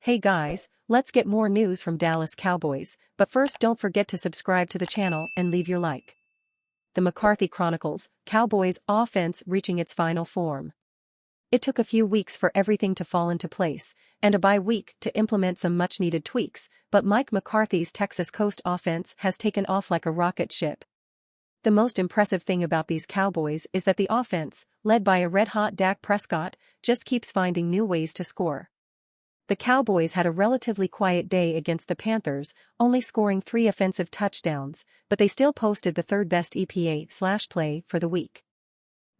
Hey guys, let's get more news from Dallas Cowboys, but first don't forget to subscribe to the channel and leave your like. The McCarthy Chronicles, Cowboys offense reaching its final form. It took a few weeks for everything to fall into place, and a bye week to implement some much-needed tweaks, but Mike McCarthy's Texas Coast offense has taken off like a rocket ship. The most impressive thing about these Cowboys is that the offense, led by a red-hot Dak Prescott, just keeps finding new ways to score. The Cowboys had a relatively quiet day against the Panthers, only scoring 3 offensive touchdowns, but they still posted the third-best EPA/play for the week.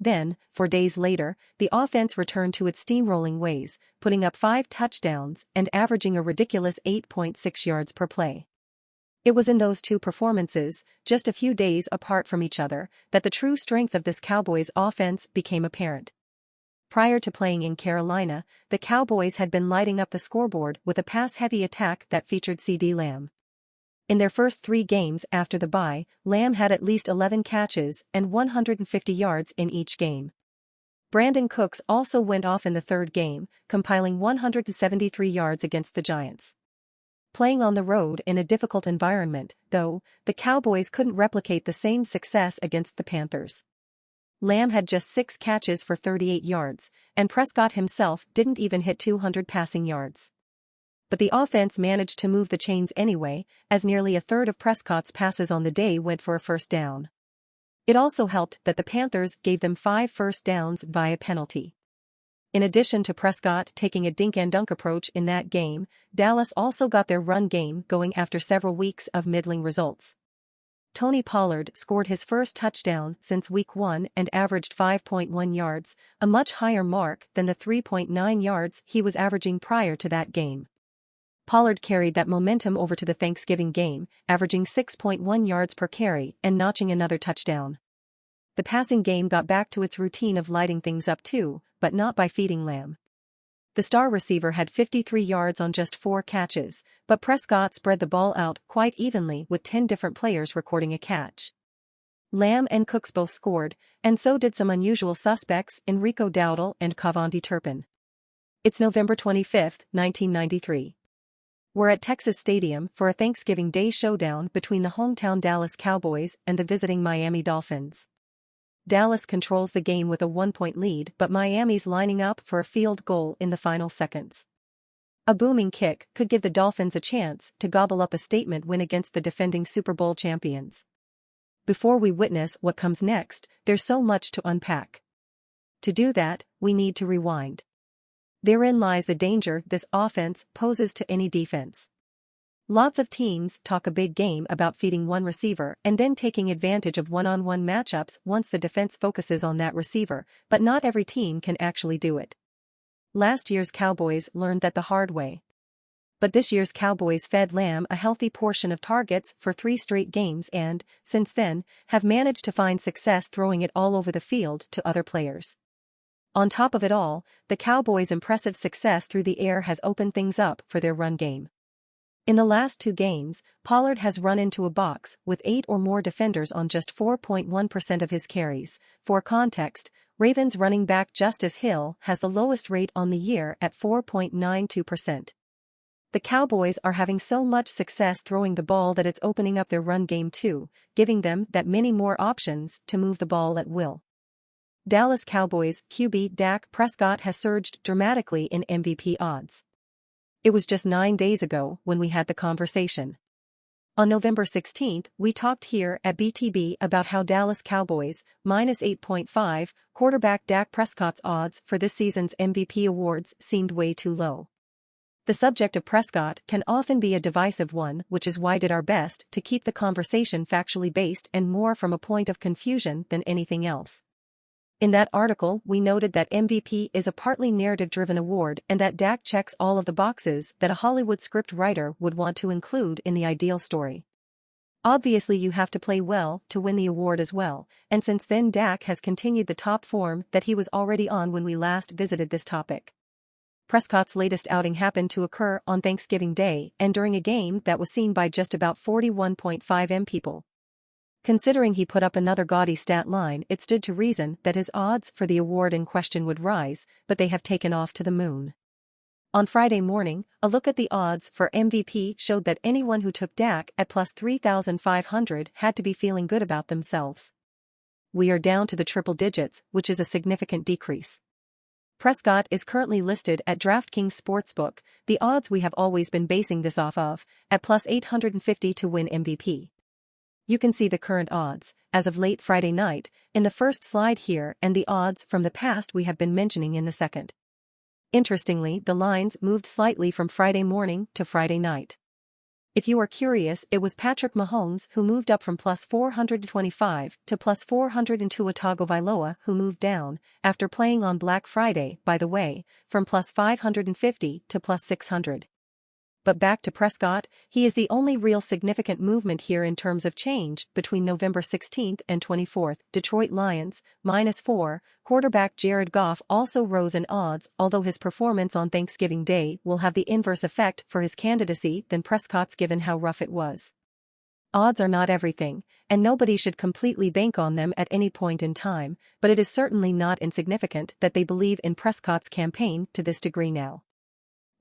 Then, 4 days later, the offense returned to its steamrolling ways, putting up 5 touchdowns and averaging a ridiculous 8.6 yards per play. It was in those two performances, just a few days apart from each other, that the true strength of this Cowboys offense became apparent. Prior to playing in Carolina, the Cowboys had been lighting up the scoreboard with a pass-heavy attack that featured CeeDee Lamb. In their first 3 games after the bye, Lamb had at least 11 catches and 150 yards in each game. Brandon Cooks also went off in the third game, compiling 173 yards against the Giants. Playing on the road in a difficult environment, though, the Cowboys couldn't replicate the same success against the Panthers. Lamb had just 6 catches for 38 yards, and Prescott himself didn't even hit 200 passing yards. But the offense managed to move the chains anyway, as nearly a third of Prescott's passes on the day went for a first down. It also helped that the Panthers gave them 5 first downs via penalty. In addition to Prescott taking a dink-and-dunk approach in that game, Dallas also got their run game going after several weeks of middling results. Tony Pollard scored his first touchdown since Week 1 and averaged 5.1 yards, a much higher mark than the 3.9 yards he was averaging prior to that game. Pollard carried that momentum over to the Thanksgiving game, averaging 6.1 yards per carry and notching another touchdown. The passing game got back to its routine of lighting things up too, but not by feeding Lamb. The star receiver had 53 yards on just 4 catches, but Prescott spread the ball out quite evenly with 10 different players recording a catch. Lamb and Cooks both scored, and so did some unusual suspects in Rico Dowdle and Cavonte Turpin. It's November 25, 1993. We're at Texas Stadium for a Thanksgiving Day showdown between the hometown Dallas Cowboys and the visiting Miami Dolphins. Dallas controls the game with a 1-point lead, but Miami's lining up for a field goal in the final seconds. A booming kick could give the Dolphins a chance to gobble up a statement win against the defending Super Bowl champions. Before we witness what comes next, there's so much to unpack. To do that, we need to rewind. Therein lies the danger this offense poses to any defense. Lots of teams talk a big game about feeding one receiver and then taking advantage of one-on-one matchups once the defense focuses on that receiver, but not every team can actually do it. Last year's Cowboys learned that the hard way. But this year's Cowboys fed Lamb a healthy portion of targets for 3 straight games and, since then, have managed to find success throwing it all over the field to other players. On top of it all, the Cowboys' impressive success through the air has opened things up for their run game. In the last 2 games, Pollard has run into a box with 8 or more defenders on just 4.1% of his carries. For context, Ravens running back Justice Hill has the lowest rate on the year at 4.92%. The Cowboys are having so much success throwing the ball that it's opening up their run game too, giving them that many more options to move the ball at will. Dallas Cowboys QB Dak Prescott has surged dramatically in MVP odds. It was just 9 days ago when we had the conversation. On November 16, we talked here at BTB about how Dallas Cowboys, -8.5, quarterback Dak Prescott's odds for this season's MVP awards seemed way too low. The subject of Prescott can often be a divisive one, which is why we did our best to keep the conversation factually based and more from a point of confusion than anything else. In that article, we noted that MVP is a partly narrative-driven award and that Dak checks all of the boxes that a Hollywood script writer would want to include in the ideal story. Obviously you have to play well to win the award as well, and since then Dak has continued the top form that he was already on when we last visited this topic. Prescott's latest outing happened to occur on Thanksgiving Day and during a game that was seen by just about 41.5 million people. Considering he put up another gaudy stat line, it stood to reason that his odds for the award in question would rise, but they have taken off to the moon. On Friday morning, a look at the odds for MVP showed that anyone who took Dak at plus 3,500 had to be feeling good about themselves. We are down to the triple digits, which is a significant decrease. Prescott is currently listed at DraftKings Sportsbook, the odds we have always been basing this off of, at plus 850 to win MVP. You can see the current odds, as of late Friday night, in the first slide here and the odds from the past we have been mentioning in the second. Interestingly, the lines moved slightly from Friday morning to Friday night. If you are curious, it was Patrick Mahomes who moved up from plus 425 to plus 402. Tagovailoa who moved down, after playing on Black Friday, by the way, from plus 550 to plus 600. But back to Prescott, he is the only real significant movement here in terms of change between November 16th and 24th. Detroit Lions, -4, quarterback Jared Goff also rose in odds, although his performance on Thanksgiving Day will have the inverse effect for his candidacy than Prescott's given how rough it was. Odds are not everything, and nobody should completely bank on them at any point in time, but it is certainly not insignificant that they believe in Prescott's campaign to this degree now.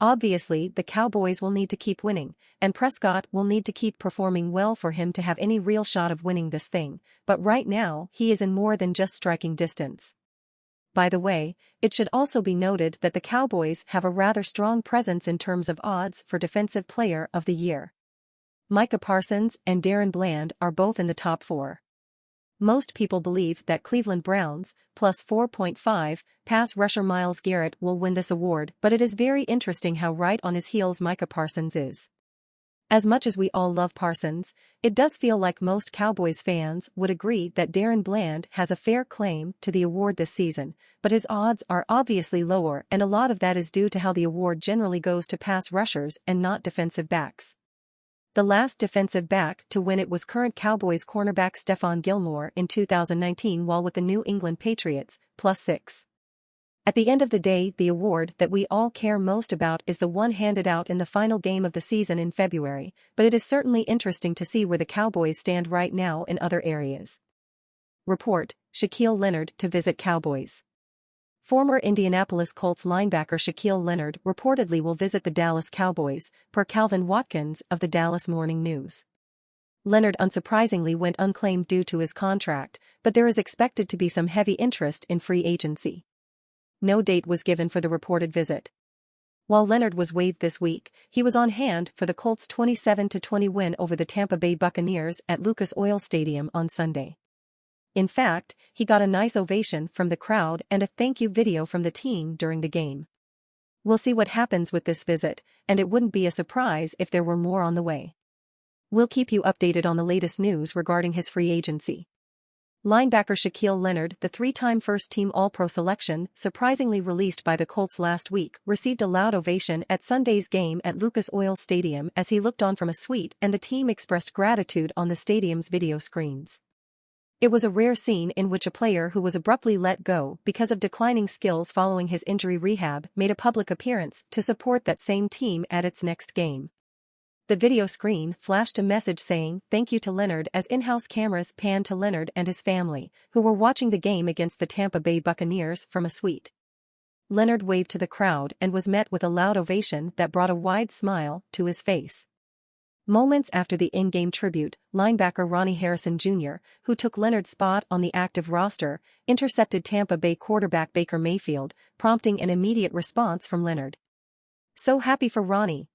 Obviously, the Cowboys will need to keep winning, and Prescott will need to keep performing well for him to have any real shot of winning this thing, but right now, he is in more than just striking distance. By the way, it should also be noted that the Cowboys have a rather strong presence in terms of odds for Defensive Player of the Year. Micah Parsons and Darren Bland are both in the top 4. Most people believe that Cleveland Browns, plus 4.5, pass rusher Myles Garrett will win this award, but it is very interesting how right on his heels Micah Parsons is. As much as we all love Parsons, it does feel like most Cowboys fans would agree that Darren Bland has a fair claim to the award this season, but his odds are obviously lower, and a lot of that is due to how the award generally goes to pass rushers and not defensive backs. The last defensive back to win it was current Cowboys cornerback Stephon Gilmore in 2019 while with the New England Patriots, plus 6. At the end of the day, the award that we all care most about is the one handed out in the final game of the season in February, but it is certainly interesting to see where the Cowboys stand right now in other areas. Report, Shaquille Leonard to visit Cowboys. Former Indianapolis Colts linebacker Shaquille Leonard reportedly will visit the Dallas Cowboys, per Calvin Watkins of the Dallas Morning News. Leonard unsurprisingly went unclaimed due to his contract, but there is expected to be some heavy interest in free agency. No date was given for the reported visit. While Leonard was waived this week, he was on hand for the Colts' 27-20 win over the Tampa Bay Buccaneers at Lucas Oil Stadium on Sunday. In fact, he got a nice ovation from the crowd and a thank you video from the team during the game. We'll see what happens with this visit, and it wouldn't be a surprise if there were more on the way. We'll keep you updated on the latest news regarding his free agency. Linebacker Shaquille Leonard, the 3-time first-team All-Pro selection, surprisingly released by the Colts last week, received a loud ovation at Sunday's game at Lucas Oil Stadium as he looked on from a suite and the team expressed gratitude on the stadium's video screens. It was a rare scene in which a player who was abruptly let go because of declining skills following his injury rehab made a public appearance to support that same team at its next game. The video screen flashed a message saying thank you to Leonard as in-house cameras panned to Leonard and his family, who were watching the game against the Tampa Bay Buccaneers from a suite. Leonard waved to the crowd and was met with a loud ovation that brought a wide smile to his face. Moments after the in-game tribute, linebacker Ronnie Harrison Jr., who took Leonard's spot on the active roster, intercepted Tampa Bay quarterback Baker Mayfield, prompting an immediate response from Leonard. "So happy for Ronnie."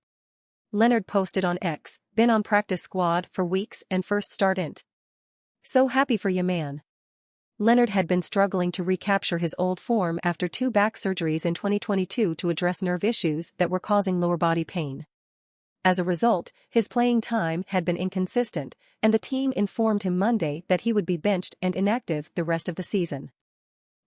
Leonard posted on X, "Been on practice squad for weeks and first start int. So happy for ya, man." Leonard had been struggling to recapture his old form after 2 back surgeries in 2022 to address nerve issues that were causing lower body pain. As a result, his playing time had been inconsistent, and the team informed him Monday that he would be benched and inactive the rest of the season.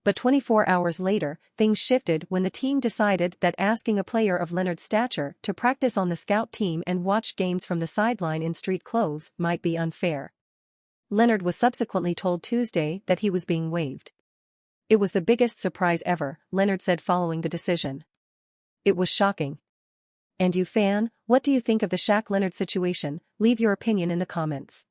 But 24 hours later, things shifted when the team decided that asking a player of Leonard's stature to practice on the scout team and watch games from the sideline in street clothes might be unfair. Leonard was subsequently told Tuesday that he was being waived. "It was the biggest surprise ever," Leonard said following the decision. "It was shocking. And you fan, what do you think of the Shaq Leonard situation? Leave your opinion in the comments.